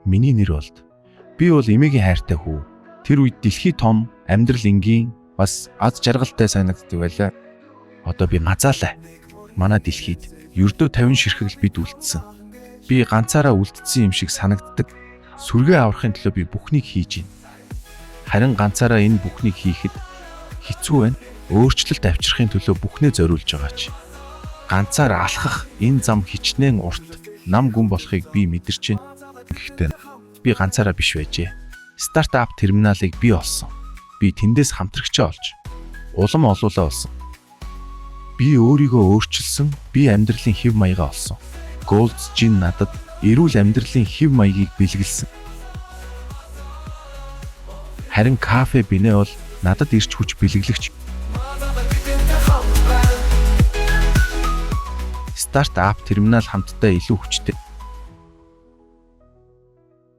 Миний нэр болд. Би бол эмээгийн хайртай хүү. Тэр үед дэлхий том, амьдрал энгийн, бас аз жаргалтай санагддаг байлаа. Одоо би мазаалаа. Манай дэлхийд ердөө 50 ширхэг бид үлдсэн. Би ганцаараа үлдсэн юм шиг санагддаг. Сүргээ аврахын төлөө би бүхнийг хийж байна. Харин ганцаараа энэ бүхнийг хийхэд хэцүү байна. Өөрчлөлт авчрахын төлөө бүхнээ зориулж байгаа чи. Ганцаар алхах энэ зам хичнээн урт, нам гүн болохыг би мэдэрч байна. Гэхдээ би ганцаараа биш байжээ. Стартап терминалыг би олсон. Би тэндээс хамтрагчаа олж улам олуулаа болсон. Би өөрийгөө өөрчилсөн. Би амьдралын хэв маягаа олсон. Gold's Gin надад эрүүл амьдралын хэв маягийг бэлгэлсэн. Харин кафе бинэ бол надад ирж хүч бэлгэлэгч. Стартап терминал хамтдаа илүү хүчтэй.